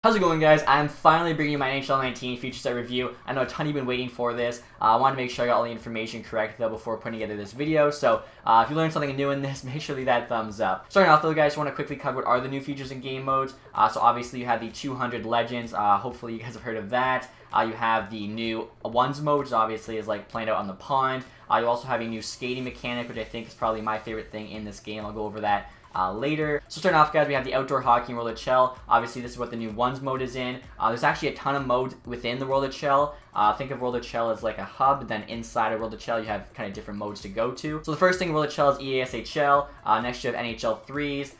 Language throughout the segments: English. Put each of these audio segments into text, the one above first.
How's it going, guys? I'm finally bringing you my NHL 19 feature set review. I know a ton of you have been waiting for this. I want to make sure I got all the information correct though before putting together this video. So if you learned something new in this, make sure to leave that thumbs up. Starting off though, guys, I want to quickly cover what are the new features and game modes. So obviously you have the 200 Legends. Hopefully you guys have heard of that. You have the new ones mode, which obviously is like playing out on the pond. You also have a new skating mechanic, which I think is probably my favorite thing in this game. I'll go over that later. So starting off, guys, we have the outdoor hockey and World of Chell. Obviously, this is what the new ones mode is in. There's actually a ton of modes within the World of Chell. Think of World of Chell as like a hub, then inside of World of Chell you have kind of different modes to go to. So the first thing in World of Chell is EASHL. Next you have NHL 3s.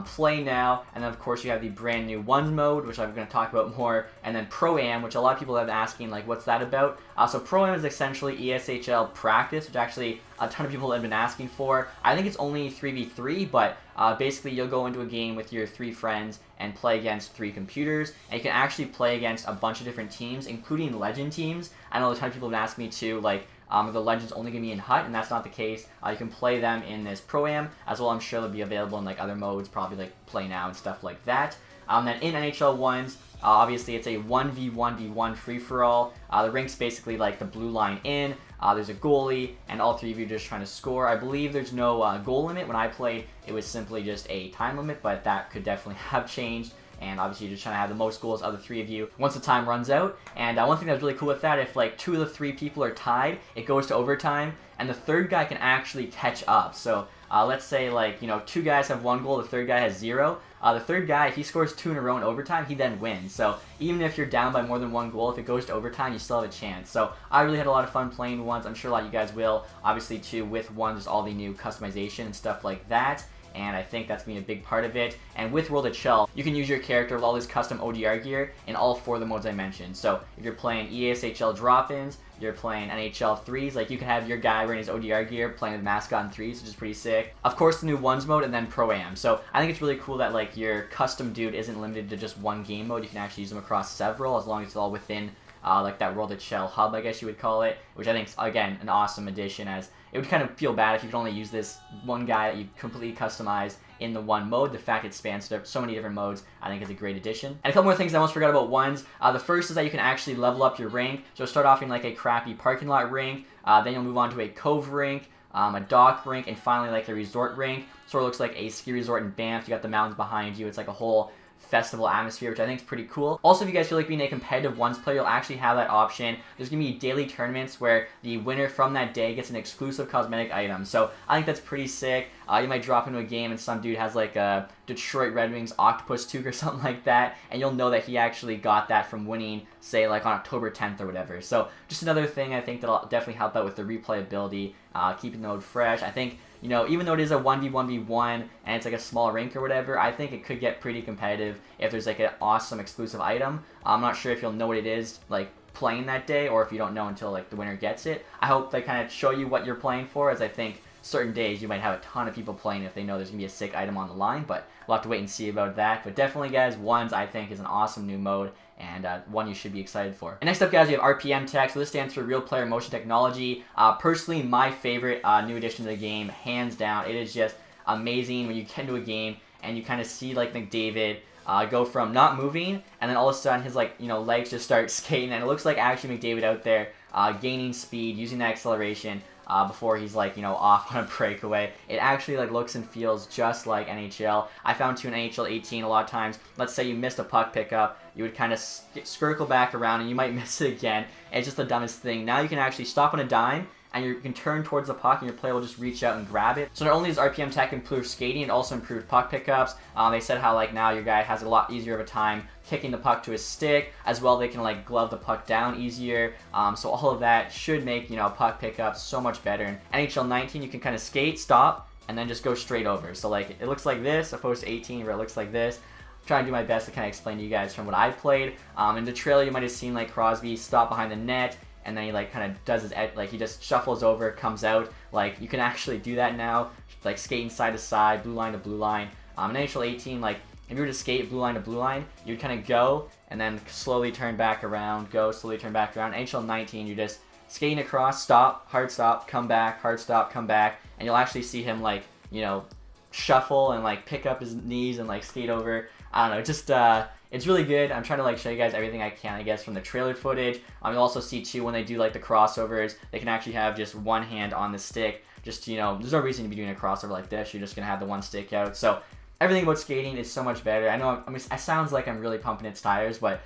Play Now, and then of course you have the brand new ones mode, which I'm going to talk about more, and then Pro-Am, which a lot of people have been asking, like, what's that about? So Pro-Am is essentially ESHL practice, which actually a ton of people have been asking for. I think it's only 3v3, but basically you'll go into a game with your 3 friends and play against 3 computers, and you can actually play against a bunch of different teams, including legend teams. I know a ton of people have been asking me too, like, the Legends only going to be in HUT, and that's not the case. You can play them in this Pro-Am, as well I'm sure they'll be available in like other modes, probably like Play Now and stuff like that. Then in NHL 1s, obviously it's a 1v1v1 free-for-all. The rink's basically like the blue line in. There's a goalie, and all 3 of you are just trying to score. I believe there's no goal limit. When I played, it was simply just a time limit, but that could definitely have changed. And obviously you're just trying to have the most goals of the 3 of you once the time runs out. And one thing that's really cool with that, if like 2 of the 3 people are tied, it goes to overtime, and the 3rd guy can actually catch up. So let's say like, 2 guys have 1 goal, the 3rd guy has 0. The 3rd guy, if he scores 2 in a row in overtime, he then wins. So even if you're down by more than 1 goal, if it goes to overtime, you still have a chance. So I really had a lot of fun playing ones. I'm sure a lot of you guys will. Obviously too, with ones, there's all the new customization and stuff like that. And I think that's going to be a big part of it. And with World of Chell, you can use your character with all this custom ODR gear in all 4 of the modes I mentioned. So if you're playing ESHL drop-ins, you're playing NHL 3s, like you can have your guy wearing his ODR gear playing with mascot in 3s, which is pretty sick. Of course, the new ones mode, and then Pro-Am. So I think it's really cool that like your custom dude isn't limited to just 1 game mode. You can actually use them across several, as long as it's all within like that World of Chell hub, I guess you would call it, which I think is, again, an awesome addition, as it would kind of feel bad if you could only use this one guy that you completely customized in the one mode. The fact it spans so many different modes, I think is a great addition. And a couple more things I almost forgot about ones. The first is that you can actually level up your rink. So start off in like a crappy parking lot rink, then you'll move on to a cove rink, a dock rink, and finally like a resort rink. Sort of looks like a ski resort in Banff. You got the mountains behind you. It's like a whole festival atmosphere, which I think is pretty cool. Also, if you guys feel like being a competitive ones player, you'll actually have that option. There's going to be daily tournaments where the winner from that day gets an exclusive cosmetic item. So I think that's pretty sick. You might drop into a game and some dude has like a Detroit Red Wings octopus toque or something like that, and you'll know that he actually got that from winning, say, like on October 10th or whatever. So just another thing I think that'll definitely help out with the replayability, keeping the mode fresh. I think, even though it is a 1v1v1 and it's like a small rink or whatever, I think it could get pretty competitive if there's like an awesome exclusive item. I'm not sure if you'll know what it is like playing that day, or if you don't know until like the winner gets it. I hope they kind of show you what you're playing for, as I think certain days you might have a ton of people playing if they know there's going to be a sick item on the line, but we'll have to wait and see about that. But definitely, guys, ones I think is an awesome new mode, and one you should be excited for. And next up, guys, we have RPM Tech. So this stands for Real Player Motion Technology. Personally, my favorite new addition to the game, hands down. It is just amazing when you get into a game and you kind of see like McDavid go from not moving, and then all of a sudden his legs just start skating, and it looks like actually McDavid out there gaining speed, using that acceleration before he's off on a breakaway. It actually looks and feels just like NHL. I found too in NHL 18 a lot of times, let's say you missed a puck pickup, you would kind of circle back around and you might miss it again. It's just the dumbest thing. Now you can actually stop on a dime, and you can turn towards the puck, and your player will just reach out and grab it. So not only does RPM Tech improve skating, it also improved puck pickups. They said how now your guy has a lot easier of a time kicking the puck to his stick. As well, they can glove the puck down easier. So all of that should make puck pickups so much better. In NHL 19, you can kind of skate, stop, and then just go straight over. So it looks like this, opposed to 18 where it looks like this. Trying to do my best to kind of explain to you guys from what I played. In the trailer, you might have seen Crosby stop behind the net, and then he kind of does his he just shuffles over, comes out. You can actually do that now, skating side to side, blue line to blue line. In NHL 18, if you were to skate blue line to blue line, you'd kind of go and then slowly turn back around, go slowly turn back around. NHL 19, you're just skating across, stop, hard stop, come back, hard stop, come back, and you'll actually see him shuffle and pick up his knees and skate over. I don't know, just it's really good. I'm trying to like show you guys everything I can, I guess, from the trailer footage. You'll also see too when they do like the crossovers, they can actually have just one hand on the stick. Just, you know, there's no reason to be doing a crossover like this. You're just gonna have the one stick out. So everything about skating is so much better. I know it sounds like I'm really pumping its tires, but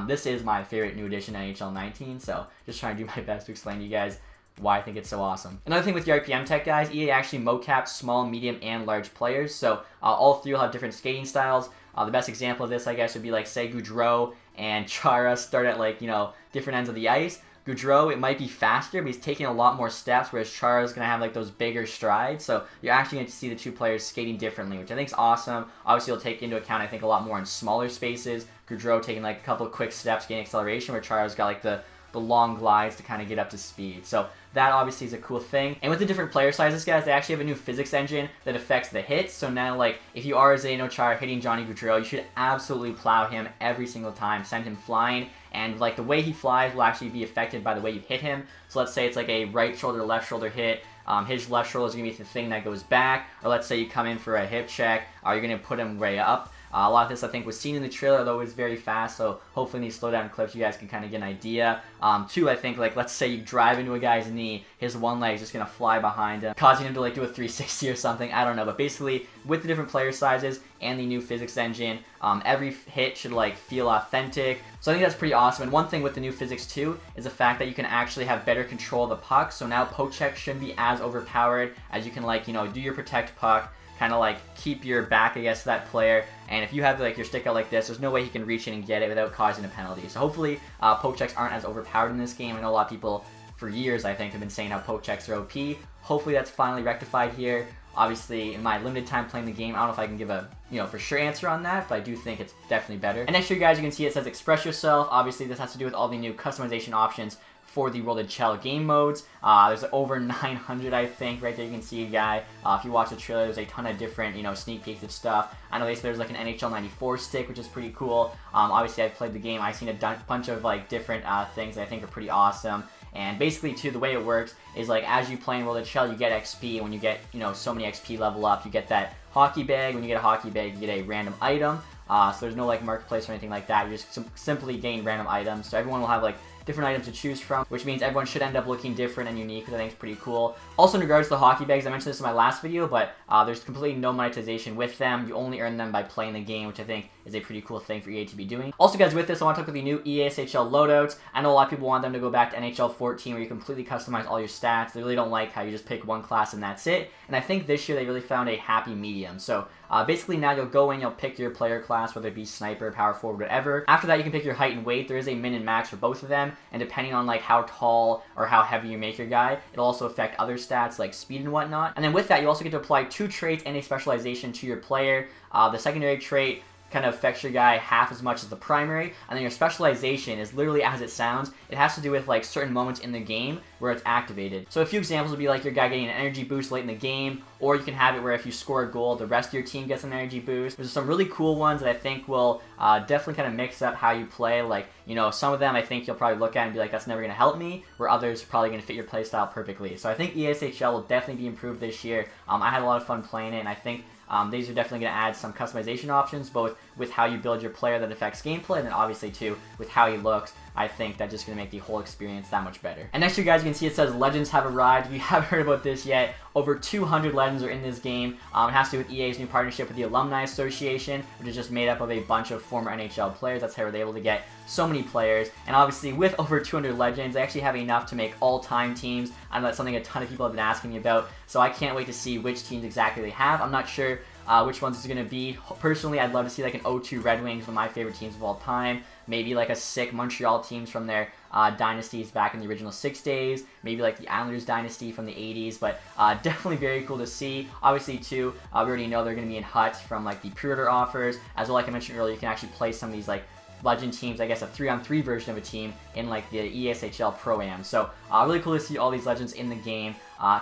this is my favorite new addition to NHL 19. So just trying to do my best to explain to you guys why I think it's so awesome. Another thing with the RPM tech, guys, EA actually mocaps small, medium, and large players. So all three will have different skating styles. The best example of this, I guess, would be like, say, Gaudreau and Chara start at like, you know, different ends of the ice. Gaudreau, it might be faster, but he's taking a lot more steps, whereas Chara is going to have like those bigger strides. So you're actually going to see the two players skating differently, which I think is awesome. Obviously, you'll take into account, I think, a lot more in smaller spaces. Gaudreau taking like a couple of quick steps, gaining acceleration, where Chara's got like the long glides to kind of get up to speed. So that obviously is a cool thing. And with the different player sizes, guys, they actually have a new physics engine that affects the hits. So now, like, if you are Zdeno Chara hitting Johnny Gaudreau, you should absolutely plow him every single time, send him flying. And like the way he flies will actually be affected by the way you hit him. So let's say it's like a right shoulder, left shoulder hit. His left shoulder is going to be the thing that goes back. Or let's say you come in for a hip check, you're going to put him way up. A lot of this, I think, was seen in the trailer, though it was very fast, so hopefully in these slowdown clips, you guys can kind of get an idea. Two, I think, like, let's say you drive into a guy's knee, his one leg is just going to fly behind him, causing him to, like, do a 360 or something. I don't know, but basically, with the different player sizes and the new physics engine, every hit should, like, feel authentic. So I think that's pretty awesome. And one thing with the new physics, too, is the fact that you can actually have better control of the puck, so now poke check shouldn't be as overpowered as you can, like, you know, do your protect puck, kind of like keep your back, I guess, to that player. And if you have like your stick out like this, there's no way he can reach in and get it without causing a penalty. So hopefully poke checks aren't as overpowered in this game. I know a lot of people for years, I think, have been saying how poke checks are OP. Hopefully that's finally rectified here. Obviously, in my limited time playing the game, I don't know if I can give a, you know, for sure answer on that, but I do think it's definitely better. And next here, guys, you can see it says express yourself. Obviously, this has to do with all the new customization options for the World of Chell game modes. There's over 900, I think. Right there you can see a guy. If you watch the trailer, there's a ton of different, you know, sneak peeks of stuff. I know there's like an NHL 94 stick, which is pretty cool. Obviously, I've played the game. I've seen a bunch of like different things that I think are pretty awesome. And basically, too, the way it works is like as you play in World of Chell, you get XP. When you get, you know, so many XP level up, you get that hockey bag. When you get a hockey bag, you get a random item. So there's no like marketplace or anything like that. You just simply gain random items. So everyone will have like different items to choose from, which means everyone should end up looking different and unique, which I think is pretty cool. Also, in regards to the hockey bags, I mentioned this in my last video, but there's completely no monetization with them. You only earn them by playing the game, which I think is a pretty cool thing for EA to be doing. Also, guys, with this, I want to talk about the new EASHL loadouts. I know a lot of people want them to go back to NHL 14, where you completely customize all your stats. They really don't like how you just pick one class and that's it. And I think this year they really found a happy medium. So basically now you'll go in, you'll pick your player class, whether it be sniper, power forward, whatever. After that, you can pick your height and weight. There is a min and max for both of them, and depending on like how tall or how heavy you make your guy, it'll also affect other stats like speed and whatnot. And then with that, you also get to apply 2 traits and a specialization to your player. The secondary trait kind of affects your guy half as much as the primary, and then your specialization is literally as it sounds. It has to do with like certain moments in the game where it's activated. So a few examples would be like your guy getting an energy boost late in the game, or you can have it where if you score a goal, the rest of your team gets an energy boost. There's some really cool ones that I think will definitely kind of mix up how you play. Like, you know, some of them I think you'll probably look at and be like, that's never going to help me, where others are probably going to fit your playstyle perfectly. So I think ESHL will definitely be improved this year. I had a lot of fun playing it, and I think these are definitely going to add some customization options, both with how you build your player that affects gameplay, and then obviously too with how he looks. I think that's just going to make the whole experience that much better. And next here, guys, you can see it says Legends have arrived. If you haven't heard about this yet, over 200 Legends are in this game. It has to do with EA's new partnership with the Alumni Association, which is just made up of a bunch of former NHL players. That's how they're able to get so many players. And obviously, with over 200 Legends, they actually have enough to make all-time teams. I know that's something a ton of people have been asking me about, so I can't wait to see which teams exactly they have. I'm not sure which ones it's going to be. Personally, I'd love to see like an 0-2 Red Wings, one of my favorite teams of all time. Maybe like a sick Montreal teams from their dynasties back in the original 6 days. Maybe like the Islanders dynasty from the 80s. But definitely very cool to see. Obviously, too, we already know they're going to be in HUT from like the pre-order offers. As well, like I mentioned earlier, you can actually play some of these like Legend teams, I guess a 3-on-3 version of a team in like the ESHL Pro-Am. So really cool to see all these Legends in the game.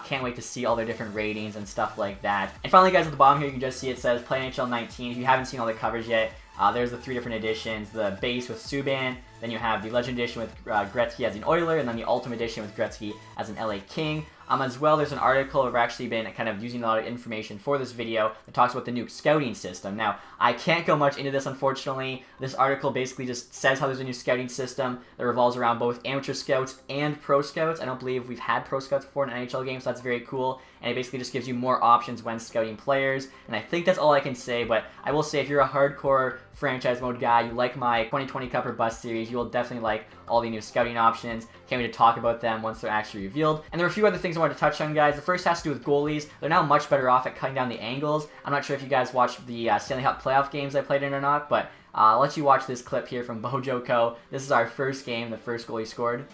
Can't wait to see all their different ratings and stuff like that. And finally, guys, at the bottom here, you can just see it says Play NHL 19. If you haven't seen all the covers yet, there's the 3 different editions. The base with Subban, then you have the Legend Edition with Gretzky as an Oiler, and then the Ultimate Edition with Gretzky as an LA King. As well, there's an article I've actually been kind of using a lot of information for this video that talks about the new scouting system. Now, I can't go much into this, unfortunately. This article basically just says how there's a new scouting system that revolves around both amateur scouts and pro scouts. I don't believe we've had pro scouts before in an NHL game, so that's very cool. And it basically just gives you more options when scouting players. And I think that's all I can say, but I will say if you're a hardcore franchise mode guy, you like my 2020 Cup or Bust series, you will definitely like all the new scouting options. Can't wait to talk about them once they're actually revealed. And there are a few other things I wanted to touch on, guys. The first has to do with goalies. They're now much better off at cutting down the angles. I'm not sure if you guys watched the Stanley Cup playoff games I played in or not, but I'll let you watch this clip here from Bojoco. This is our first game, the first goal he scored.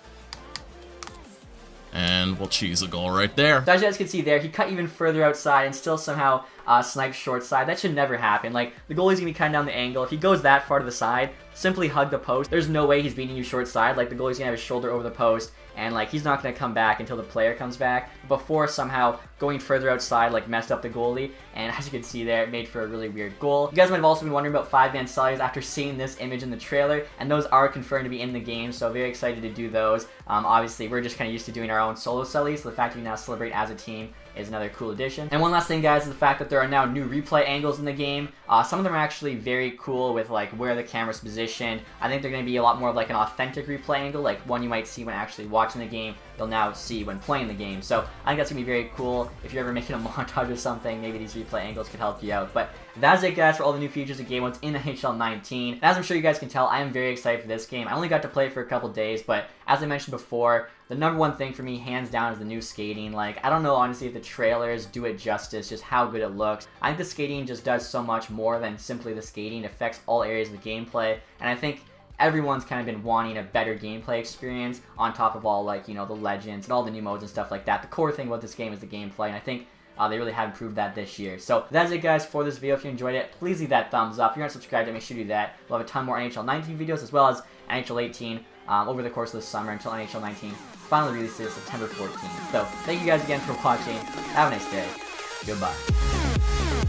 And we'll cheese a goal right there. So as you guys can see there, he cut even further outside and still somehow sniped short side. That should never happen. Like, the goalie's going to be cutting down the angle. If he goes that far to the side, simply hug the post. There's no way he's beating you short side. Like, the goalie's going to have his shoulder over the post, and, like, he's not going to come back until the player comes back. Before somehow going further outside, like, messed up the goalie. And as you can see there, it made for a really weird goal. You guys might have also been wondering about 5-man cellies after seeing this image in the trailer, and those are confirmed to be in the game, so very excited to do those. Obviously, we're just kind of used to doing our own solo cellies, so the fact that we now celebrate as a team is another cool addition. And one last thing, guys, is the fact that there are now new replay angles in the game. Some of them are actually very cool with like where the camera's positioned. I think they're going to be a lot more of like an authentic replay angle, like one you might see when actually watching the game, you'll now see when playing the game. So I think that's going to be very cool. If you're ever making a montage or something, maybe these replay angles could help you out. But that's it, guys, for all the new features of game modes in NHL 19. And as I'm sure you guys can tell, I am very excited for this game. I only got to play it for a couple days, but as I mentioned before, the number one thing for me, hands down, is the new skating. Like, I don't know, honestly, if the trailers do it justice, just how good it looks. I think the skating just does so much more than simply the skating. It affects all areas of the gameplay, and I think everyone's kind of been wanting a better gameplay experience on top of all, like, you know, the legends and all the new modes and stuff like that. The core thing about this game is the gameplay, and I think they really have improved that this year. So that's it, guys, for this video. If you enjoyed it, please leave that thumbs up. If you're not subscribed, make sure to do that. We'll have a ton more NHL 19 videos as well as NHL 18 over the course of the summer until NHL 19 finally releases September 14th. So thank you guys again for watching. Have a nice day. Goodbye.